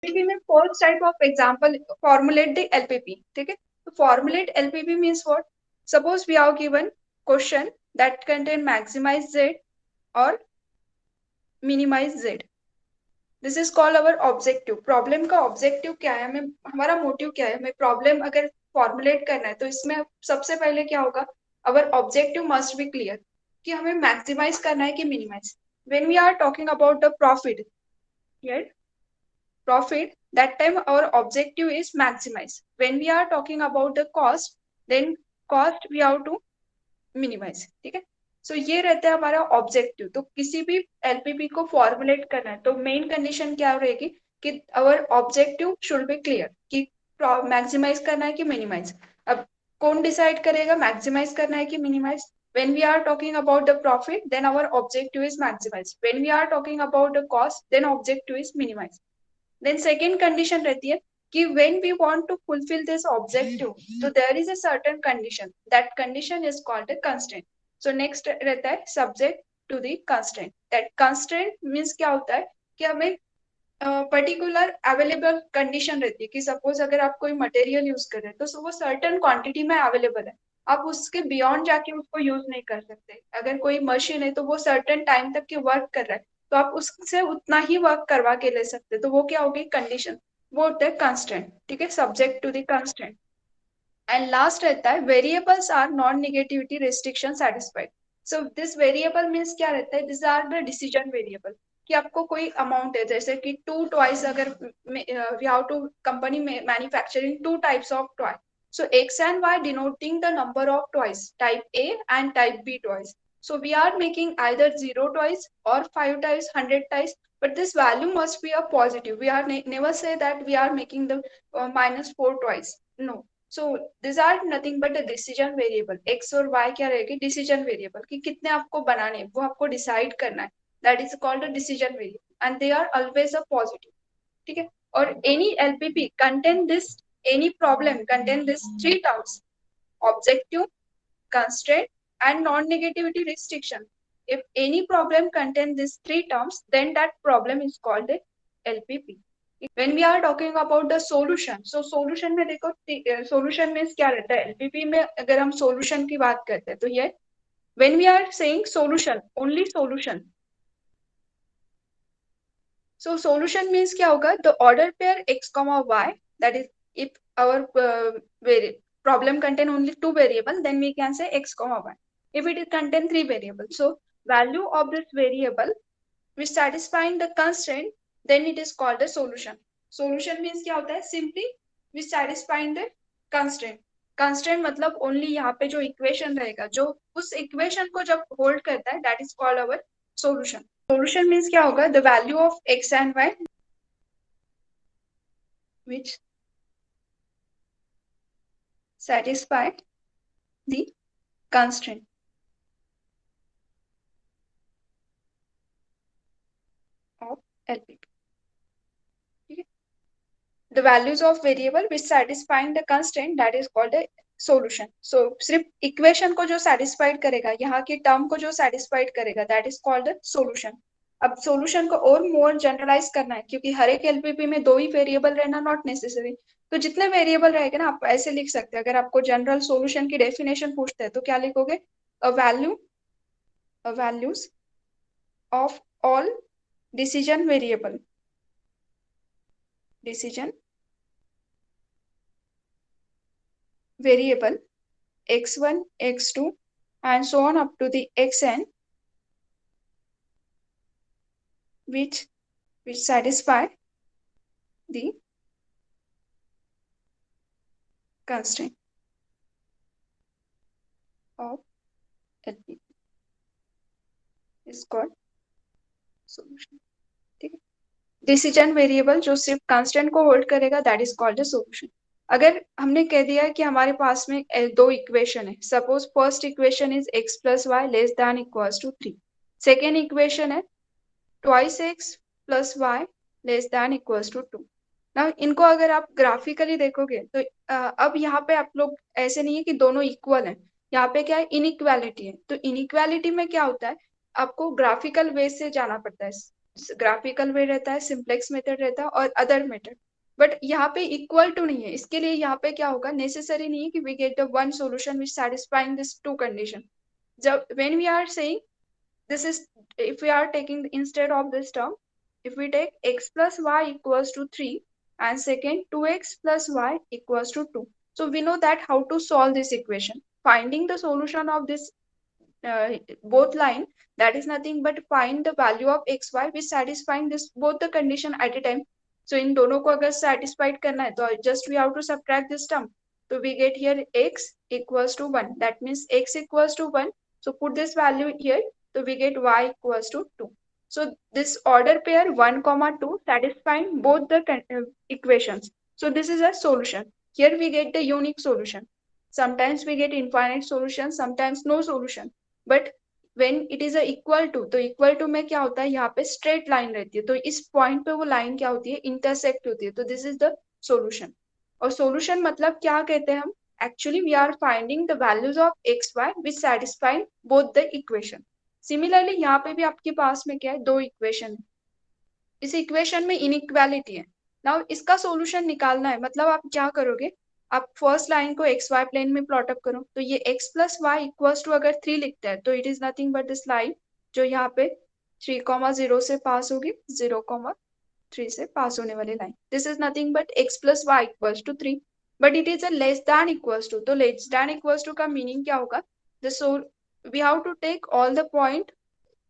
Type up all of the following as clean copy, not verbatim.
LPP में first type of example formulate the LPP, ठीक है। तो formulate LPP means what? Suppose we are given question that contain maximise Z और minimise Z, this is called our objective. Problem का objective क्या है, हमें हमारा मोटिव क्या है, हमें प्रॉब्लम अगर फॉर्मुलेट करना है तो इसमें सबसे पहले क्या होगा, our objective must be clear कि हमें मैक्सिमाइज करना है कि minimise. When we are talking about the profit, profit, that time our objective is maximize. When we are talking about the cost, then cost we have to minimize, ठीक है। सो ये रहता है हमारा ऑब्जेक्टिव। तो किसी भी एलपीपी को फॉर्मुलेट करना है तो मेन कंडीशन क्या रहेगी कि अवर ऑब्जेक्टिव शुड बी क्लियर कि मैक्सिमाइज करना है कि मिनिमाइज। अब कौन डिसाइड करेगा मैक्सिमाइज करना है कि minimise? when we are talking about the profit, then our objective is maximize. When we are talking about the cost, then objective is minimize. Then second condition रहती है कि when we want to fulfil this objective, तो there is a certain condition, that condition is called a constraint. So next रहता है subject to the constraint. That constraint means क्या होता है कि हमें पर्टिकुलर अवेलेबल कंडीशन रहती है कि सपोज अगर आप कोई मटेरियल यूज कर रहे हैं तो वो सर्टेन क्वांटिटी में अवेलेबल है, आप उसके बियॉन्ड जाके उसको यूज नहीं कर सकते। अगर कोई मशीन है तो वो सर्टेन टाइम तक की वर्क कर रहा है तो आप उससे उतना ही वर्क करवा के ले सकते, तो वो क्या होगी कंडीशन, वो होता है कंस्टेंट, ठीक है, subject to the constant. And last रहता है variables are non negativity restriction satisfied. So this variable means क्या रहता है, this are the decision variable कि आपको कोई अमाउंट है जैसे कि टू टॉयज, अगर we have two company manufacturing two types of toy, so x and y denoting the number of toys type A and type B toys. So we are making either 0 toys or 5 toys, 100 toys, but this value must be a positive. We are never say that we are making the minus 4 toys. No. So these are nothing but a decision variable. X और Y क्या रहेगी, decision variable कि कितने आपको बनाने हैं वो आपको decide करना है, that is called a decision variable and they are always a positive, ठीक है। और any LPP contain this, any problem contain this three terms: objective, constraint and non-negativity restriction. If any problem contain these three terms, then that problem is called a LPP. When we are talking about the solution, so solution में देखो solution में क्या रहता है, LPP में अगर हम solution की बात करते हैं तो ये when we are saying solution, only solution. So solution means क्या होगा, the order pair x comma y, that is if our problem contain only two variable, then we can say x comma y. If it is contain three variables, so value of this variable which satisfying the constraint, then it is called a solution. Solution means क्या होता है, simply which satisfying the constraint. Constraint मतलब only यहाँ पे जो equation रहेगा, जो उस equation को जब hold करता है, that is called our solution. Solution means क्या होगा, the value of x and y which satisfy the constraint of LPP. ठीक है, the values of variable which satisfying the constraint, that is called a solution. So सिर्फ equation को जो satisfied करेगा, यहाँ की term को जो satisfied करेगा, that is called a solution. अब solution को और मोर जनरलाइज करना है क्योंकि हर एक एलपीपी में दो ही वेरिएबल रहना नॉट नेसेसरी, तो जितने वेरिएबल रहेंगे ना आप ऐसे लिख सकते हैं। अगर आपको जनरल सॉल्यूशन की डेफिनेशन पूछते हैं तो क्या लिखोगे, a value, a values of all decision variable, decision variable x1 x2 and so on up to the xn which satisfy the constraint of LP is called solution, ठीक है। Decision variable जो सिर्फ constant को hold करेगा, that is called a solution. अगर हमने कह दिया कि हमारे पास में दो इक्वेशन है, suppose first equation is x plus Y less than equals to 3, second equation है twice x plus Y less than equals to 2। ना इनको अगर आप ग्राफिकली देखोगे तो अब यहाँ पे आप लोग ऐसे नहीं है कि दोनों इक्वल हैं, यहाँ पे क्या है इनइक्वालिटी है। तो इनइक्वालिटी में क्या होता है, आपको ग्राफिकल वे से जाना पड़ता है। ग्राफिकल वे रहता है, सिंप्लेक्स मेथड रहता है और अदर मेथड। बट यहाँ पे इक्वल टू नहीं है, इसके लिए यहाँ पे क्या होगा, नेसेसरी नहीं है कि we get the one solution which satisfying this two condition. जब when we are saying this is, if we are taking instead of this term, if we take x plus y equals to 3 and second 2x plus y equals to 2, so we know that how to solve this equation. Finding the solution of this both line, that is nothing but find the value of xy which satisfying this both the condition at a time. So in दोनों को अगर satisfied करना है तो just we have to subtract this term. So we get here x equals to 1, that means x equals to 1, so put this value here, so we get y equals to 2. So this order pair 1 comma 2 satisfying both the equations. So this is a solution. Here we get the unique solution. Sometimes we get infinite solution, sometimes no solution. But when it is equal to, तो equal to में क्या होता है, यहाँ पे straight line रहती है, तो इस पॉइंट पे वो लाइन क्या होती है, इंटरसेक्ट होती है, तो दिस इज द सोल्यूशन. और सोल्यूशन मतलब क्या कहते हैं हम, actually we are finding the values of X Y which satisfying both the equation. Similarly यहाँ पे भी आपके पास में क्या है, दो इक्वेशन है, इस इक्वेशन में इनइक्वालिटी है. नाउ इसका सोल्यूशन निकालना है, मतलब आप क्या करोगे, आप फर्स्ट लाइन को एक्स वाई प्लेन में प्लॉट अप करो, तो ये x plus Y equals to अगर 3 लिखते हैं तो it is nothing but this line जो यहाँ पे 3,0 से पास होगी, 0,3 से पास होने वाली line, this is nothing but x plus Y equals to 3. But it is a less than equals to, तो लेस दैन इक्वल्स टू का मीनिंग क्या होगा, we have to take all the point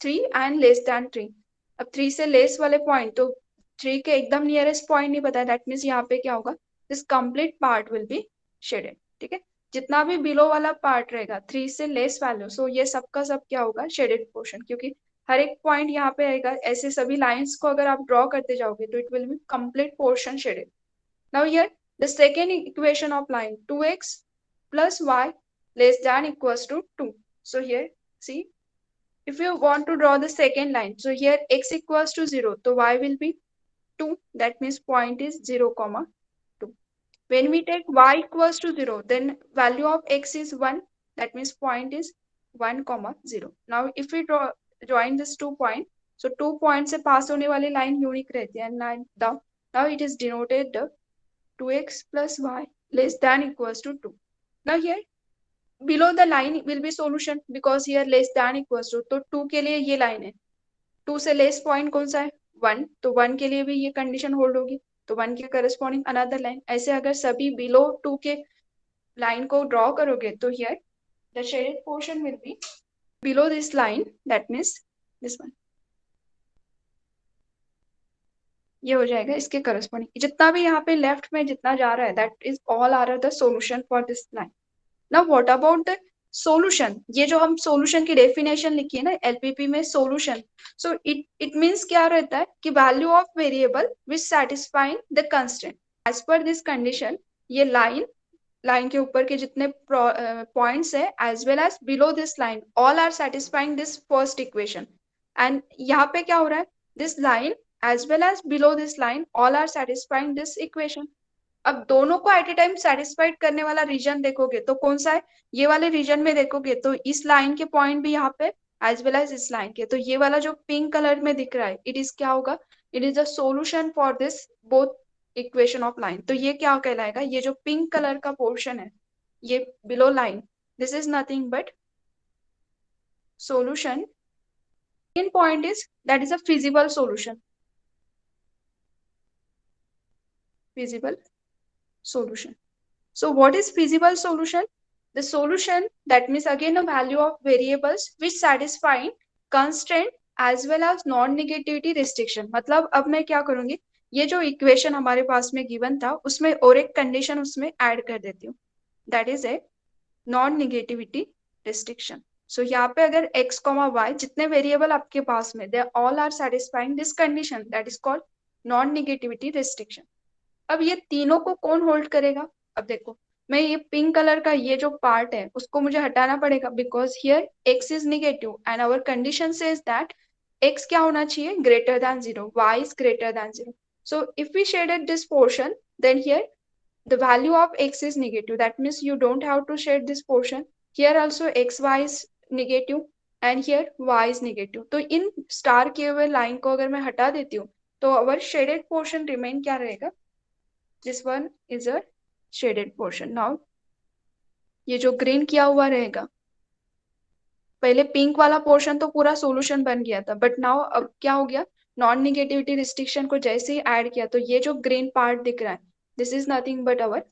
3 and less than 3. अब 3 से less वाले point, तो 3 के एकदम नियरेस्ट पॉइंट नहीं पता, दैट मीन्स यहाँ पे क्या होगा, this complete part will be shaded. ठीक है, जितना भी बिलो वाला पार्ट रहेगा 3 से लेस वैल्यू, सो ये सबका सब क्या होगा, शेडेड पोर्शन, क्योंकि हर एक पॉइंट यहाँ पे आएगा. ऐसे सभी लाइंस को अगर आप ड्रॉ करते जाओगे तो it will be complete portion shaded. Now here the second equation of line 2x plus y less than equals to 2. So here see, if you want to draw the second line, so here x equals to 0, so y will be 2, that means point is 0 comma 2. When we take y equals to 0, then value of x is 1, that means point is 1 comma 0. Now if we join this 2 point, so 2 point से pass होने वाली line unique रहती है, and now it is denoted the 2x plus y less than equals to 2. Now here below the line will be solution because here less than equals to, तो 2 के लिए ये line है, 2 से लेस पॉइंट कौन सा है, 1, तो 1 के लिए भी ये कंडीशन होल्ड होगी, तो 1 के करस्पॉन्डिंग अनदर लाइन. ऐसे अगर सभी बिलो 2 के लाइन को ड्रॉ करोगे तो here the shaded portion will be below this line, that means this one, ये हो जाएगा इसके करस्पॉन्डिंग. जितना भी यहाँ पे लेफ्ट में जितना जा रहा है, that is all are the solution for this line. Now what about the solution, ये जो हम सोल्यूशन की डेफिनेशन लिखी है ना एलपीपी में, सोल्यूशन, सो इट मीन्स क्या रहता है कि value of variable which satisfying the constraint as per this condition. ये लाइन के ऊपर के जितने पॉइंट्स है as well as below this line, all are satisfying this first equation. And यहाँ पे क्या हो रहा है, this line as well as below this line all are satisfying this equation. अब दोनों को एट ए टाइम सेटिस्फाइड करने वाला रीजन देखोगे तो कौन सा है, ये वाले रीजन में देखोगे तो इस लाइन के पॉइंट भी यहाँ पे एज वेल एज इस लाइन के, तो ये वाला जो पिंक कलर में दिख रहा है इट इज क्या होगा, it is the solution for this both equation of line. तो ये क्या कहलाएगा, ये जो पिंक कलर का पोर्शन है ये below line, this is nothing but solution. In point is that is a feasible solution, feasible solution. So what is feasible solution? The solution that means again a value of variables which satisfying constraint as well as non-negativity restriction. मतलब अब मैं क्या करूंगी, ये जो equation हमारे पास में given था उसमें और एक कंडीशन उसमें ऐड कर देती हूँ, that is a non negativity restriction. So यहाँ पे अगर x, y जितने वेरिएबल आपके पास में, they all are satisfying this condition, that is called non negativity restriction. अब ये तीनों को कौन होल्ड करेगा, अब देखो मैं ये पिंक कलर का ये जो पार्ट है उसको मुझे हटाना पड़ेगा because here x is negative and our condition says that x क्या होना चाहिए, greater than 0, y is greater than 0. So if we shaded this portion then here the value of x is negative, that means you don't have to shade this portion. Here also xy is negative and here y is negative. तो in star किए हुए line को अगर मैं हटा देती हूँ तो अवर शेडेड पोर्शन रिमेन क्या रहेगा, this one is a shaded portion. Now ये जो ग्रीन किया हुआ रहेगा, पहले पिंक वाला पोर्शन तो पूरा सॉल्यूशन बन गया था, बट नाउ अब क्या हो गया, नॉन निगेटिविटी रिस्ट्रिक्शन को जैसे ही ऐड किया तो ये जो ग्रीन पार्ट दिख रहा है, this is nothing but our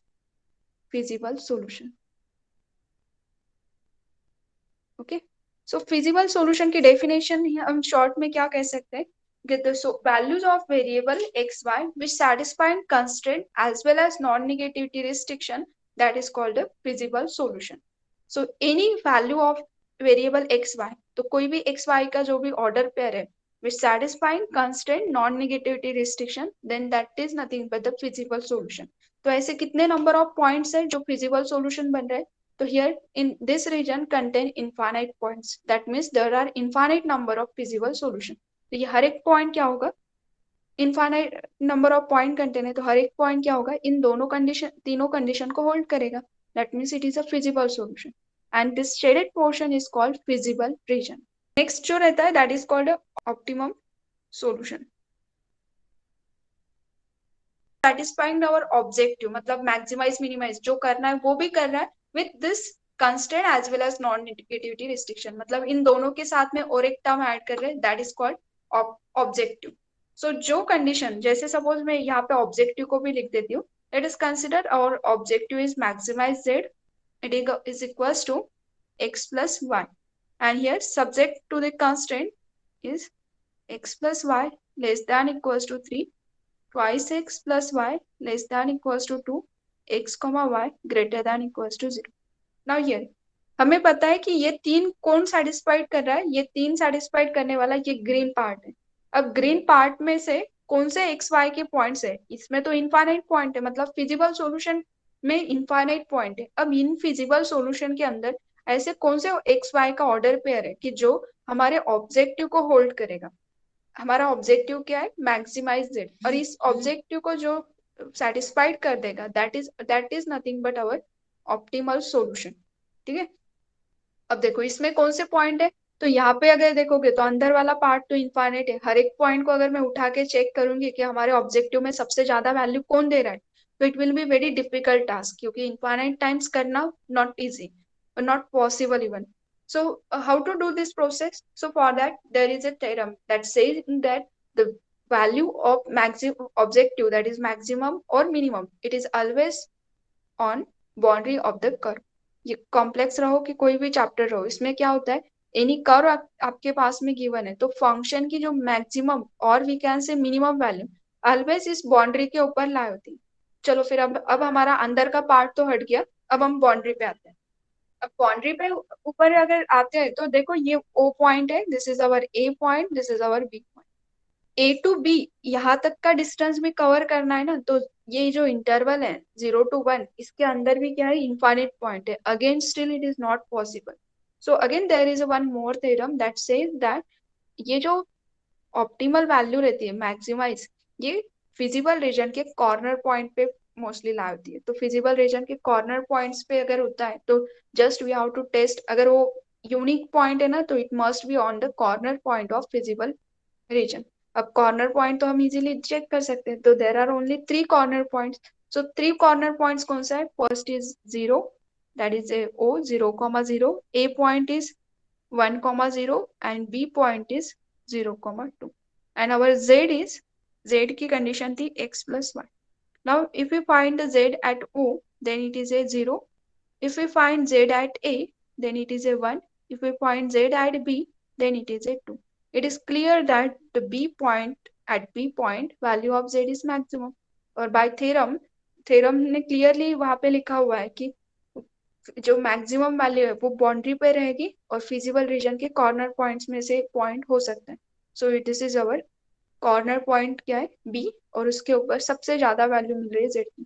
feasible solution. Okay, so feasible solution की डेफिनेशन हम शॉर्ट में क्या कह सकते हैं, get the values of variable x y which satisfy constraint as well as non-negativity restriction, that is called a feasible solution. So any value of variable x y, तो कोई भी x y का जो भी order pair है which satisfy constraint non-negativity restriction, then that is nothing but the feasible solution. तो ऐसे कितने number of points है जो feasible solution बन रहे हैं, तो here in this region contain infinite points, that means there are infinite number of feasible solution. तो ये हर एक पॉइंट क्या होगा, infinite number of point contain है, तो हर एक पॉइंट क्या होगा, इन दोनों कंडीशन, तीनों कंडीशन को होल्ड करेगा, that means it is a feasible solution and this shaded portion is called feasible region. Next जो रहता है that is called optimum solution, satisfying our objective, मतलब मैक्सिमाइज मिनिमाइज जो करना है वो भी कर रहा है with this constant as well as non negativity restriction, मतलब इन दोनों के साथ में और एक टर्म ऐड कर रहे हैं, दैट इज कॉल्ड ऑब्जेक्टिव। सो जो कंडीशन, जैसे सपोज मैं यहाँ पे ऑब्जेक्टिव को भी लिख देती हूँ, let's consider our objective is maximise Z, it is equals to x plus y, and here subject to the constraint is x plus y less than equals to 3 twice x plus y less than equals to 2 x comma y greater than equals to 0. Now here हमें पता है कि ये तीन कौन satisfied कर रहा है, ये तीन सेटिस्फाइड करने वाला ये ग्रीन पार्ट है। अब ग्रीन पार्ट में से कौन से एक्स वाई के पॉइंट्स है, इसमें तो इनफाइनाइट पॉइंट है, मतलब फिजिबल सॉल्यूशन में इनफाइनाइट पॉइंट है। अब इन फिजिबल सॉल्यूशन के अंदर ऐसे कौन से एक्स वाई का ऑर्डर पेयर है कि जो हमारे ऑब्जेक्टिव को होल्ड करेगा। हमारा ऑब्जेक्टिव क्या है, मैक्सिमाइज जेड, और इस ऑब्जेक्टिव को जो सेटिस्फाइड कर देगा that is nothing but our optimal solution. ठीक है, अब देखो इसमें कौन से पॉइंट है, तो यहाँ पे अगर देखोगे तो अंदर वाला पार्ट तो इनफाइनाइट है, हर एक पॉइंट को अगर मैं उठा के चेक करूंगी कि हमारे ऑब्जेक्टिव में सबसे ज्यादा वैल्यू कौन दे रहा है, तो it will be very difficult task, क्योंकि इनफाइनाइट टाइम्स करना नॉट इजी और not possible even. So how to do this process? So for that there is a theorem that says that the value of maximum objective, that is maximum or minimum, it is always on boundary of the curve. ये complex रहो कि कोई भी chapter रहो, इसमें क्या होता है, एनी कर्व आपके पास में गिवन है तो फंक्शन की जो मैक्सिमम और we can say minimum value always इस बाउंड्री के ऊपर लाई होती है। चलो फिर अब हमारा अंदर का पार्ट तो हट गया, अब हम बाउंड्री पे आते हैं। अब बाउंड्री पे ऊपर अगर आते हैं तो देखो ये ओ पॉइंट है, this is our A point, this is our B point, A to B यहाँ तक का डिस्टेंस भी कवर करना है ना, तो ये जो इंटरवल है 0 to 1, इसके अंदर भी क्या है, इनफाइनाइट पॉइंट है, again still it is not possible. So again there is one more theorem that says that ये जो ऑप्टिमल वैल्यू रहती है मैक्सिमाइज, ये फिजिबल रीजन के कॉर्नर पॉइंट पे मोस्टली ला होती है। तो फिजिबल रीजन के कॉर्नर पॉइंट्स पे अगर होता है तो just we have to test, अगर वो यूनिक पॉइंट है ना तो it must be on the corner point of feasible region. अब कॉर्नर पॉइंट तो हम इजीली चेक कर सकते हैं, तो there are only 3 corner points. So 3 corner points कौन सा है, first is 0, that is a O 0,0, A point is 1,0 and B point is 0,2 and our Z is, Z की condition थी x plus y. Now if we find the Z at O then it is a 0, if we find Z at A then it is a 1, if we find Z at B then it is a 2. It is clear that the B point, at B point value of Z is maximum, और by theorem ने clearly वहां पे लिखा हुआ है कि जो maximum value है वो बाउंड्री पे रहेगी और फिजिबल रीजन के कॉर्नर पॉइंट्स में से पॉइंट हो सकते हैं। सो this is our corner point क्या है, बी, और उसके ऊपर सबसे ज्यादा वैल्यू मिल रही है जेड की।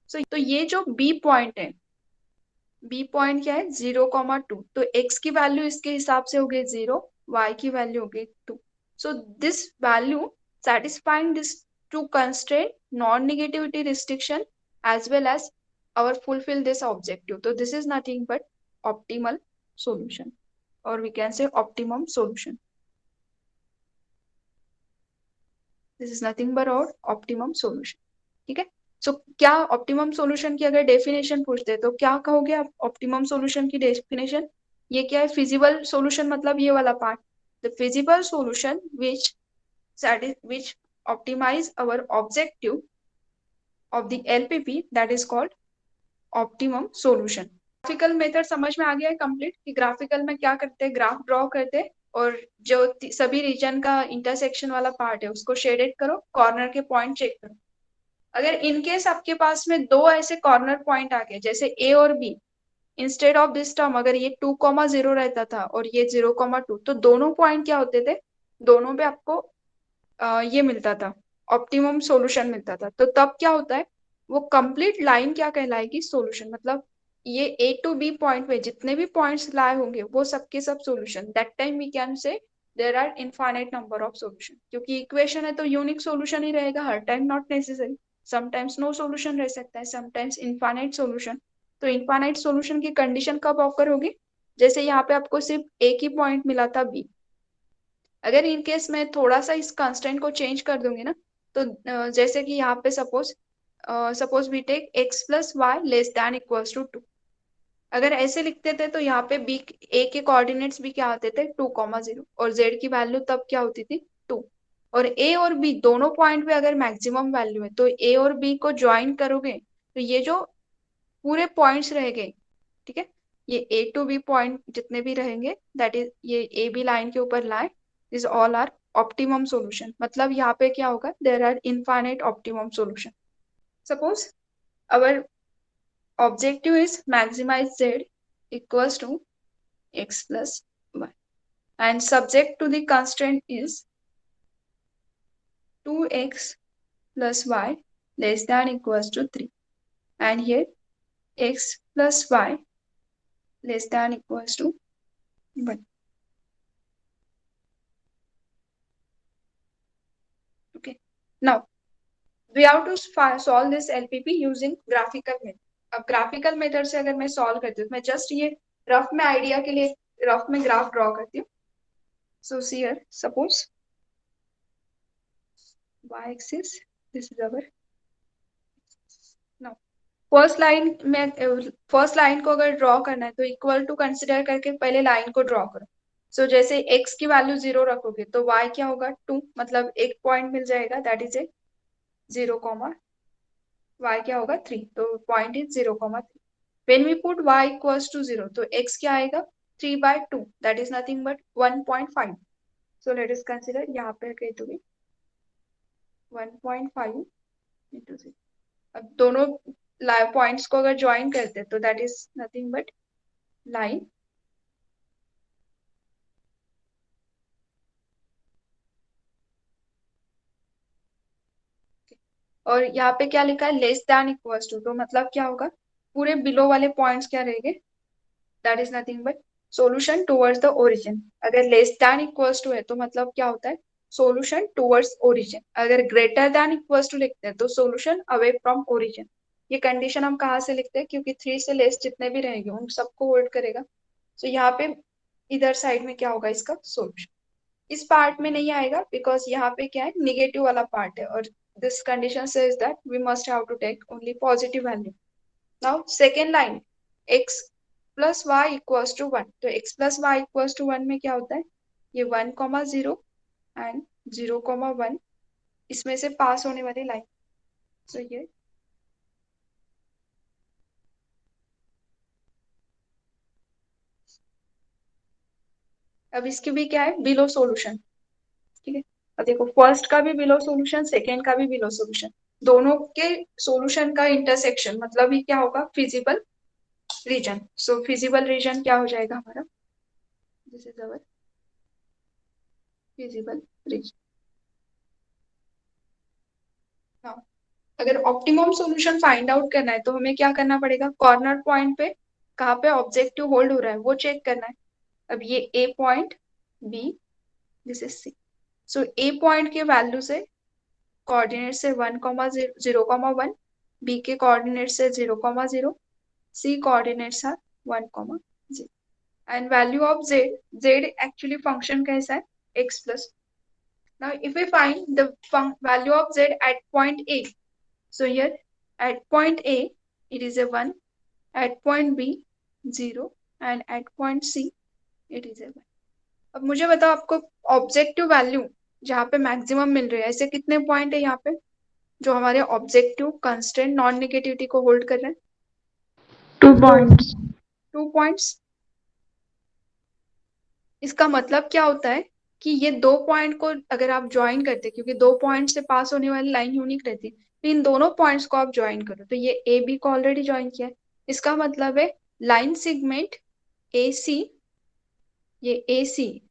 सो तो ये जो बी पॉइंट है, बी पॉइंट क्या है 0,2, तो एक्स की वैल्यू इसके हिसाब से हो गई 0, वाई की वैल्यू हो गई 2। So this value satisfying this two constraint non-negativity restriction as well as our fulfill this objective. So this is nothing but optimal solution. or we can say optimum solution. This is nothing but our optimum solution. ठीक है. सो क्या optimum solution की अगर definition पूछते तो क्या कहोगे आप ऑप्टिमम सॉल्यूशन की डेफिनेशन? ये क्या है? फिजिबल सॉल्यूशन मतलब ये वाला part, the feasible solution which optimize our objective of the LPP, that is called optimum solution. Graphical method समझ में आ गया है कंप्लीट कि ग्राफिकल में क्या करते हैं, ग्राफ ड्रॉ करते हैं और जो सभी रीजन का इंटरसेक्शन वाला पार्ट है उसको शेडेड करो, कॉर्नर के पॉइंट चेक करो. अगर इनकेस आपके पास में दो ऐसे कॉर्नर पॉइंट आ गए जैसे ए और B, instead of this term अगर ये 2,0 रहता था और ये 0,2, तो दोनों पॉइंट क्या होते थे, दोनों पे आपको ये मिलता था, ऑप्टिमम सॉल्यूशन मिलता था. तो तब क्या होता है, वो कंप्लीट लाइन क्या कहलाएगी, सॉल्यूशन. मतलब ये ए टू बी पॉइंट में जितने भी पॉइंट्स लाए होंगे वो सबके सब solution. That time we can say there are infinite number of solution. क्योंकि इक्वेशन है तो यूनिक सॉल्यूशन ही रहेगा हर time, not necessary. Sometimes no solution रह सकता है, समटाइम्स इनफाइनाइट सॉल्यूशन. तो इनफाइनाइट सॉल्यूशन की कंडीशन कब ऑकर होगी, जैसे यहाँ पे आपको सिर्फ एक ही पॉइंट मिला था बी. अगर इन केस मैं थोड़ा सा इस कंस्टेंट को चेंज कर दूंगी ना, तो जैसे कि यहाँ पे suppose we take x plus Y less than equals to 2. अगर ऐसे लिखते थे तो यहाँ पे बी ए के कोऑर्डिनेट्स भी क्या आते थे 2,0 और z की वैल्यू तब क्या होती थी 2. और ए और बी दोनों पॉइंट पे अगर मैक्सिमम वैल्यू है तो ए और बी को ज्वाइन करोगे तो ये जो पूरे पॉइंट्स रह गए, ठीक है, ये ए टू बी पॉइंट जितने भी रहेंगे, दैट इज ये ए बी लाइन के ऊपर लाए, this all are optimum solution. मतलब यहाँ पे क्या होगा, there are infinite optimum solution. Suppose our objective is maximize z equals to x plus y and subject to the constraint is 2x plus y less than equals to 3, and here x plus y less than equals to 1. Okay, now we have to solve this LPP using graphical method. अब graphical method से अगर मैं solve करती हूँ, मैं just ये rough में idea के लिए रफ में ग्राफ ड्रॉ करती हूँ. So here suppose y axis, this is our now first line को अगर ड्रॉ करना है तो इक्वल टू कंसिडर करके पहले लाइन को ड्रॉ करो. सो जैसे x की वैल्यू 0 रखोगे तो y क्या होगा 2, मतलब एक पॉइंट मिल जाएगा, दैट इज ए 0, y क्या होगा 3, तो point is 0,3. When we put y equals to 0 तो x क्या आएगा 3/2, that is nothing but 1.5. So let us consider यहाँ पे कहीं तो भी 1.5 इंटू 0. अब दोनों पॉइंट्स को अगर ज्वाइन करते तो that is nothing but line और यहाँ पे क्या लिखा है लेस दैन इक्वल्स टू, तो मतलब क्या होगा, पूरे बिलो वाले पॉइंट्स क्या रहेंगे, that is nothing but solution towards the origin. अगर लेस दैन इक्वल्स टू है तो मतलब क्या होता है, सॉल्यूशन टुवर्ड्स ओरिजिन. अगर ग्रेटर दैन इक्वल्स टू लिखते हैं तो सॉल्यूशन अवे फ्रॉम ओरिजिन. ये कंडीशन हम कहाँ से लिखते हैं, क्योंकि 3 से लेस जितने भी रहेंगे उन सबको होल्ड करेगा. तो यहाँ पे इधर साइड में क्या होगा, इसका सॉल्यूशन. इस पार्ट में नहीं आएगा बिकॉज यहाँ पे क्या है, निगेटिव वाला पार्ट है और this condition says that we must have to take only positive value. Now second line, x plus y equals to 1. तो x plus y equals to 1 में क्या होता है, ये 1,0 and 0,1 इसमें से पास होने वाली लाइन. So ये अब इसकी भी क्या है, बिलो सॉल्यूशन. ठीक है, अब देखो फर्स्ट का भी बिलो सॉल्यूशन, सेकेंड का भी बिलो सॉल्यूशन, दोनों के सॉल्यूशन का इंटरसेक्शन, मतलब ये क्या होगा, फिजिबल रीजन. सो फिजिबल रीजन क्या हो जाएगा हमारा, this is our feasible region. हाँ, अगर ऑप्टिमम सॉल्यूशन फाइंड आउट करना है तो हमें क्या करना पड़ेगा, कॉर्नर पॉइंट पे कहाँ पे ऑब्जेक्टिव होल्ड हो रहा है वो चेक करना है. अब ये A point, B, this is C. So A point के वैल्यू से कोऑर्डिनेट से 1,0,1, बी के कोऑर्डिनेट से 0,0, C coordinates are 1,0. and value of z actually function कैसा है, x plus. Now if we find the value of z at point A, so here at point A it is a 1, at point B 0 and at point C it is a 1. अब मुझे बताओ आपको objective value जहाँ पे maximum मिल रही है, ऐसे कितने पॉइंट है यहाँ पे जो हमारे ऑब्जेक्टिव कंस्टेंट नॉन नेगेटिविटी को होल्ड कर रहे हैं? 2 points. 2 पॉइंट्स. इसका मतलब क्या होता है कि ये 2 पॉइंट को अगर आप ज्वाइन करते, क्योंकि 2 पॉइंट से पास होने वाली लाइन यूनिक रहती है, तो इन दोनों पॉइंट्स को आप ज्वाइन करो, तो ये ए बी को ऑलरेडी ज्वाइन किया है. इसका मतलब है लाइन सेगमेंट ए सी, ये ए सी,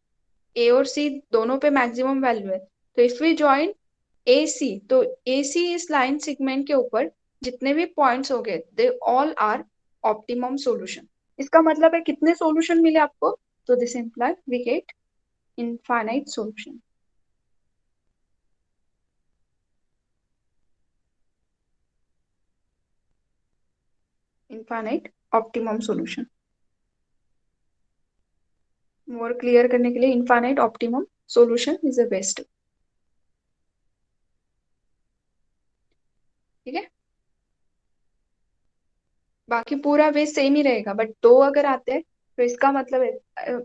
ए और सी दोनों पे मैक्सिमम वैल्यू है, तो इफ वी ज्वाइन ए सी, तो ए सी इस लाइन सेगमेंट के ऊपर जितने भी पॉइंट्स हो गए they all are optimum solution. इसका मतलब है कितने सॉल्यूशन मिले आपको, तो this imply we get infinite solution. Infinite optimum solution. More clear करने के लिए infinite optimum solution is the best. ठीक है, बाकी पूरा वे सेम ही रहेगा, बट दो अगर आते हैं तो इसका मतलब है,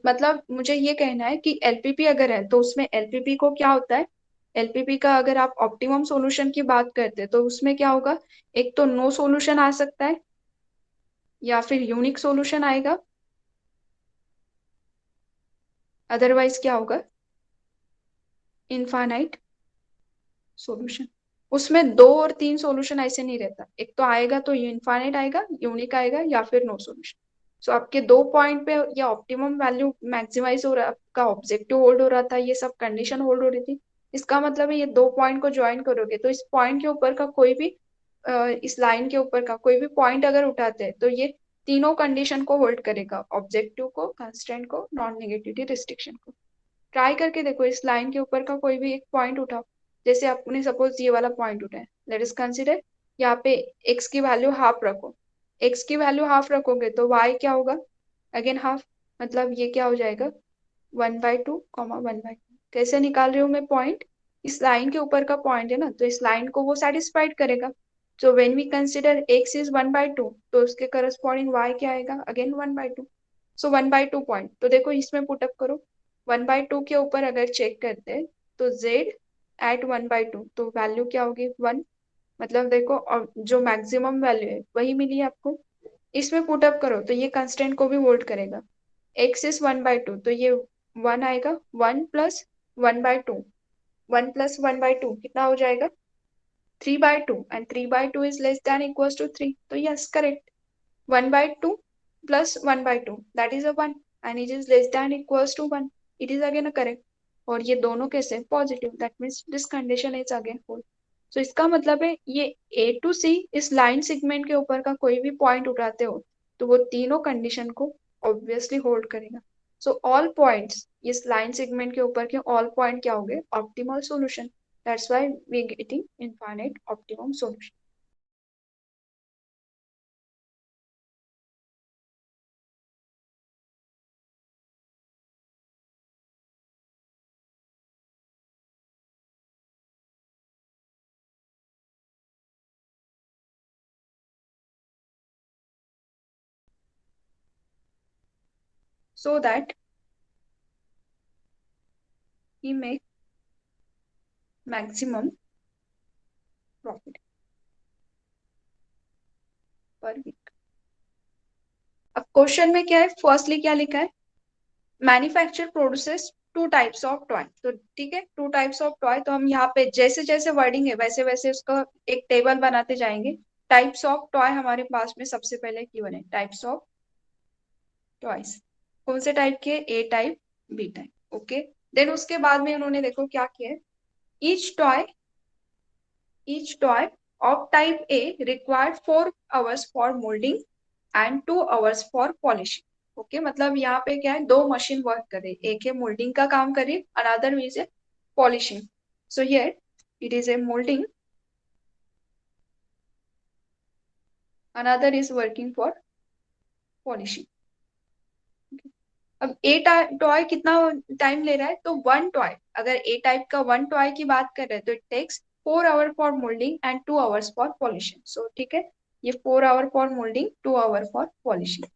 मतलब मुझे ये कहना है कि एलपीपी अगर है तो उसमें एलपीपी को क्या होता है, एलपीपी का अगर आप ऑप्टिमम सॉल्यूशन की बात करते हैं तो उसमें क्या होगा, एक तो नो सॉल्यूशन आ सकता है या फिर यूनिक सॉल्यूशन आएगा, अदरवाइज क्या होगा, इनफाइनाइट सॉल्यूशन. उसमें 2 और 3 सॉल्यूशन ऐसे नहीं रहता, एक तो आएगा तो इनफाइनाइट आएगा, यूनिक आएगा या फिर नो सॉल्यूशन. सो आपके 2 पॉइंट पे या ऑप्टिमम वैल्यू मैक्सिमाइज हो रहा, आपका ऑब्जेक्टिव होल्ड हो रहा था, ये सब कंडीशन होल्ड हो रही थी. इसका मतलब है ये 2 पॉइंट को ज्वाइन करोगे तो इस पॉइंट के ऊपर का कोई भी इस लाइन के ऊपर का कोई भी पॉइंट अगर उठाते हैं तो ये तीनों कंडीशन को होल्ड करेगा, ऑब्जेक्टिव को, कंस्ट्रेंट को, नॉन नेगेटिविटी रिस्ट्रिक्शन को. ट्राई करके देखो, इस लाइन के ऊपर का कोई भी एक पॉइंट उठाओ, जैसे आपने सपोज ये वाला पॉइंट उठाया, लेट अस कंसीडर यहाँ पे x की वैल्यू हाफ रखो, x की वैल्यू हाफ रखोगे तो y क्या होगा, अगेन हाफ, मतलब ये क्या हो जाएगा 1/2 कॉमा 1/2. कैसे निकाल रही हूँ मैं पॉइंट, इस लाइन के ऊपर का पॉइंट है ना, तो इस लाइन को वो सेटिस्फाइड करेगा. So when we consider x is 1/2 तो उसके करस्पॉन्डिंग y क्या आएगा, अगेन 1/2. सो 1/2 पॉइंट, तो देखो इसमें पुटअप करो, 1/2 के ऊपर अगर चेक करते हैं तो z एट 1/2 तो वैल्यू क्या होगी 1, मतलब देखो और जो मैक्सिमम वैल्यू है वही मिली है आपको. इसमें पुटअप करो तो ये कंस्टेंट को भी होल्ड करेगा, x इज 1/2 तो ये 1 आएगा, 1 + 1/2, 1 + 1/2 कितना हो जाएगा 3/2, and 3/2 is less than equals to 3, तो yes correct. 1/2 plus 1/2 that is a 1 and it is less than equals to 1, it is again a correct. और ये दोनों कैसे positive, that means this condition is again full. So इसका मतलब है ये ए to सी इस लाइन सेगमेंट के ऊपर का कोई भी पॉइंट उठाते हो तो वो तीनों कंडीशन को ऑब्वियसली होल्ड करेगा. सो ऑल पॉइंट्स इस लाइन सेगमेंट के ऊपर के ऑल पॉइंट क्या होंगे, optimal solution. That's why we getting infinite optimum solution. So that we make maximum profit per week. अब क्वेश्चन में क्या है, फर्स्टली क्या लिखा है, manufacture produces 2 types of toy. तो ठीक है 2 टाइप्स ऑफ टॉय, तो हम यहाँ पे जैसे जैसे वर्डिंग है वैसे वैसे उसका एक टेबल बनाते जाएंगे. टाइप्स ऑफ टॉय हमारे पास में सबसे पहले गिवन है, टाइप्स ऑफ टॉयज. कौन से टाइप के, A type, B type, okay. Then उसके बाद में उन्होंने देखो क्या किया है, each toy each toy of type A required 4 hours for molding and 2 hours for polishing. Okay मतलब यहाँ पे क्या है, 2 मशीन वर्क कर रही, एक है मोल्डिंग का काम कर रही, another is a polishing. So here it is a moulding, another is working for polishing. अब ए टॉय कितना टाइम ले रहा है, तो वन टॉय, अगर ए टाइप का वन टॉय की बात कर रहे हैं तो it takes 4 hour for moulding and 2 hours for polishing. So ठीक है, ये 4 hour for moulding, 2 hour for polishing.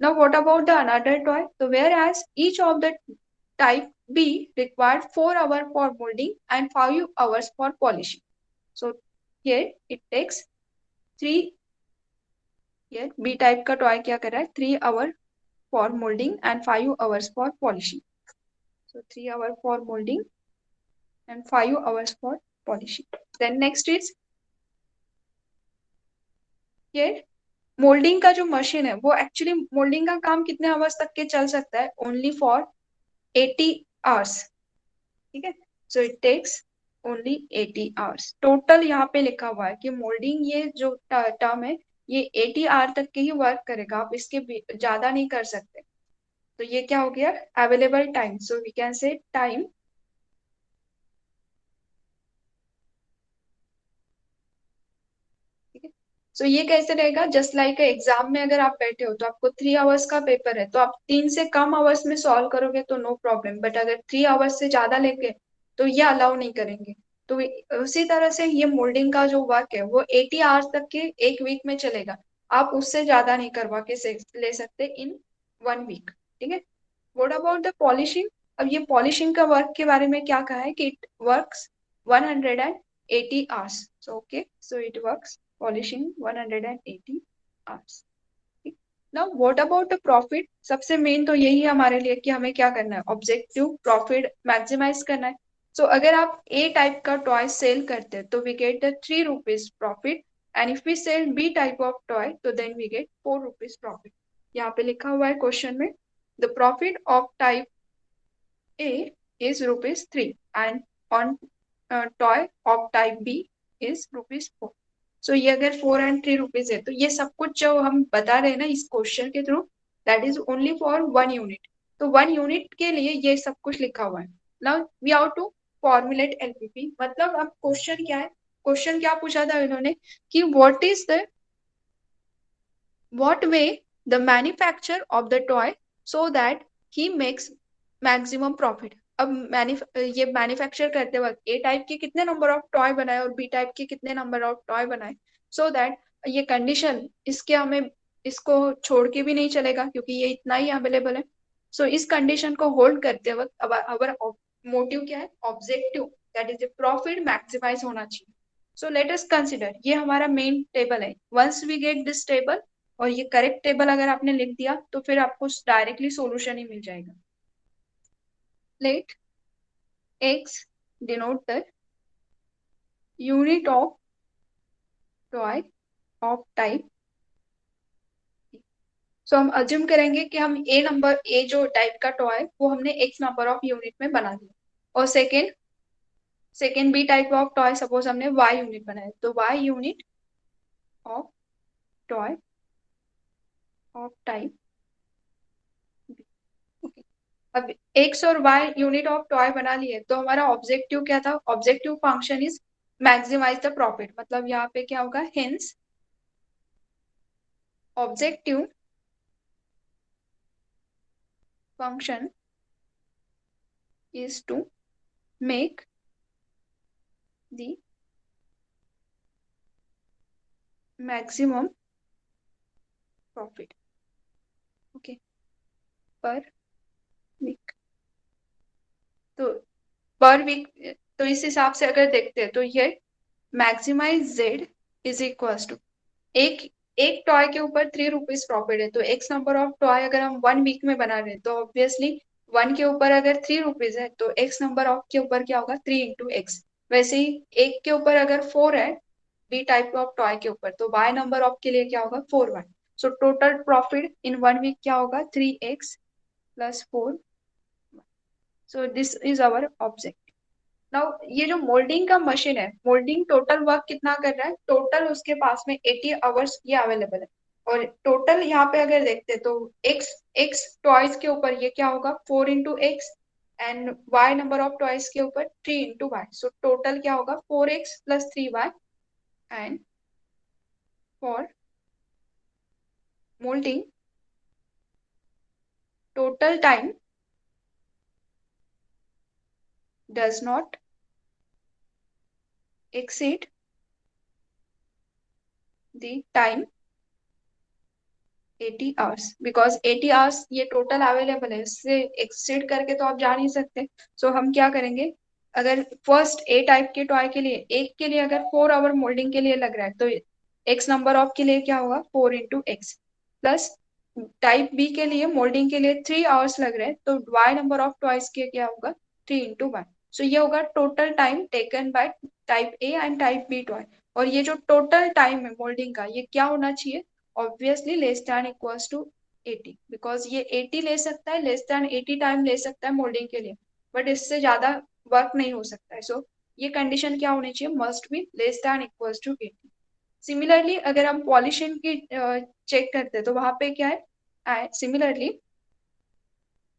Now what about the another toy? So whereas each of the type B required 4 hours for molding and 5 hours for polishing. So here it takes 3. Here B type का toy क्या कर रहा है, 3 hours for molding and 5 hours for polishing. So 3 hours for molding and 5 hours for polishing. Then next is here moulding का जो machine है वो actually moulding का काम कितने आवर्स तक के चल सकता है, ओनली फॉर 80 आवर्स. ठीक है, so it takes only 80 hours. Total यहाँ पे लिखा हुआ है कि मोल्डिंग ये जो टर्म है ये 80 आवर तक के ही वर्क करेगा, आप इसके ज्यादा नहीं कर सकते. तो ये क्या हो गया, available time. So we can say time so ये कैसे रहेगा, जस्ट लाइक एग्जाम में अगर आप बैठे हो तो आपको 3 आवर्स का पेपर है तो आप 3 से कम आवर्स में सॉल्व करोगे तो नो प्रॉब्लम, बट अगर 3 आवर्स से ज्यादा लेके तो ये अलाउ नहीं करेंगे. तो उसी तरह से ये मोल्डिंग का जो वर्क है वो 80 आवर्स तक के एक वीक में चलेगा, आप उससे ज्यादा नहीं करवा के ले सकते इन 1 वीक. ठीक है, व्हाट अबाउट द पॉलिशिंग. अब ये पॉलिशिंग का वर्क के बारे में क्या कहा है कि it works 180 hours. So okay, so it works polishing 180 hours. Now what about the profit. सबसे मेन तो यही है हमारे लिए कि हमें क्या करना है, ऑब्जेक्टिव प्रॉफिट मैक्सिमाइज करना है. सो अगर आप ए टाइप का टॉय सेल करते हैं तो we get the 3 rupees profit, and if we sell B type of toy तो then we get 4 rupees profit. यहाँ पे लिखा हुआ है क्वेश्चन में, the profit of type A is ₹3 and on toy of type B is ₹4. So ये अगर 4 and 3 rupees है तो ये सब कुछ जो हम बता रहे हैं ना इस क्वेश्चन के through, that is only for 1 unit. तो 1 यूनिट के लिए ये सब कुछ लिखा हुआ है. Now we how to formulate LPP. मतलब अब क्वेश्चन क्या है, क्वेश्चन क्या पूछा था इन्होंने कि what way the manufacture of the toy so that he makes maximum profit. अब ये मैन्युफैक्चर करते वक्त ए टाइप के कितने नंबर ऑफ टॉय बनाए और बी टाइप के कितने नंबर ऑफ टॉय बनाए, सो दैट ये कंडीशन इसके हमें इसको छोड़ के भी नहीं चलेगा क्योंकि ये इतना ही अवेलेबल है. सो इस कंडीशन को होल्ड करते वक्त अब अवर मोटिव क्या है, objective, that is profit maximise होना चाहिए. सो लेट अस कंसिडर ये हमारा मेन टेबल है. Once we get this table और ये करेक्ट टेबल अगर आपने लिख दिया तो फिर आपको डायरेक्टली सॉल्यूशन ही मिल जाएगा. Let x denote the unit of toy of type. So हम अज्यूम करेंगे कि हम ए जो टाइप का टॉय वो हमने x नंबर ऑफ यूनिट में बना दिया, और second B type of toy suppose हमने y यूनिट बनाया, तो y unit of toy of type. अब x और y यूनिट ऑफ टॉय बना लिए तो हमारा ऑब्जेक्टिव क्या था, objective function is maximise the profit. मतलब यहाँ पे क्या होगा, hence objective function is to make the maximum profit. Okay, per week. तो पर वीक, तो इस हिसाब से अगर देखते हैं तो ये maximise Z is equal to एक एक टॉय के ऊपर 3 रुपीज प्रॉफिट है, तो एक्स नंबर ऑफ टॉय अगर हम 1 वीक में बना रहे हैं तो ऑब्वियसली 1 के ऊपर अगर 3 रुपीज है तो एक्स नंबर ऑफ के ऊपर क्या होगा, 3 × x. वैसे ही एक के ऊपर अगर 4 है बी टाइप ऑफ टॉय के ऊपर तो y नंबर ऑफ के लिए क्या होगा, 4y. So total profit in 1 week क्या होगा, 3x + 4. So this is our object. Now ये जो मोल्डिंग का मशीन है, मोल्डिंग टोटल वर्क कितना कर रहा है, टोटल उसके पास में 80 आवर्स ये अवेलेबल है. और टोटल यहाँ पे अगर देखते हैं तो एक्स एक्स टॉयज के ऊपर ये क्या होगा, 4 × x, and y number of toys के ऊपर 3 × y. सो टोटल क्या होगा, 4x + 3y. And for moulding total time does not exceed the time 80 hours, because 80 hours ये टोटल अवेलेबल है, इससे एक्सीड करके तो आप जा नहीं सकते। सो हम क्या करेंगे, अगर फर्स्ट ए टाइप के टॉय के लिए, एक के लिए अगर 4 आवर मोल्डिंग के लिए लग रहा है, तो एक्स नंबर ऑफ के लिए क्या होगा 4 × x, प्लस टाइप बी के लिए मोल्डिंग के लिए 3 आवर्स लग रहे हैं, तो वाई नंबर ऑफ टॉयज के क्या होगा 3 × 1। सो ये होगा total time taken by type A and type B toy. और ये जो टोटल टाइम है मोल्डिंग का, ये क्या होना चाहिए, obviously less than equals to 80, because ये 80 ले सकता है, लेस दैन 80 टाइम ले सकता है मोल्डिंग के लिए, बट इससे ज्यादा वर्क नहीं हो सकता है। सो ये कंडीशन क्या होनी चाहिए, must be less than equals to 80। Similarly अगर हम पॉलिशिंग की चेक करते हैं, तो वहां पे क्या है, similarly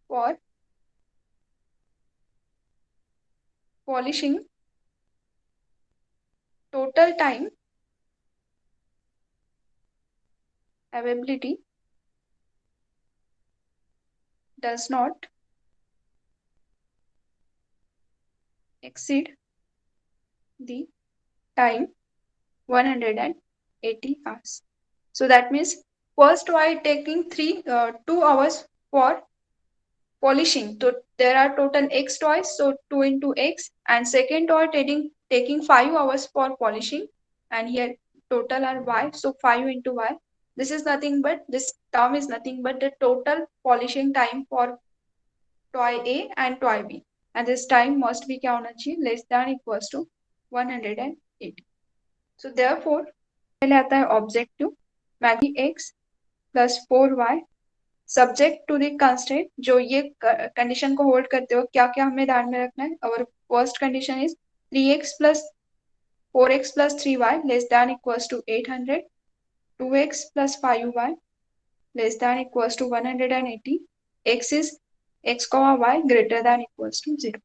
for polishing total time availability does not exceed the time 180 hours. So that means first while taking 2 hours for polishing, so there are total x toys, so 2 into x, and second toy taking 5 hours for polishing, and here total are y, so 5 into y. This is nothing but, this term is nothing but the total polishing time for toy A and toy B, and this time must be क्या होना चाहिए, less than equals to 180. So therefore पहले आता है objective, मैगी x plus 4y subject to the constraint. जो ये condition को होल्ड करते हो क्या क्या हमें ध्यान में रखना है, और first condition is 3x plus 4x plus 3y less than equals to 800, 2x plus 5y less than equals to 180, x is x, y greater than equals to 0।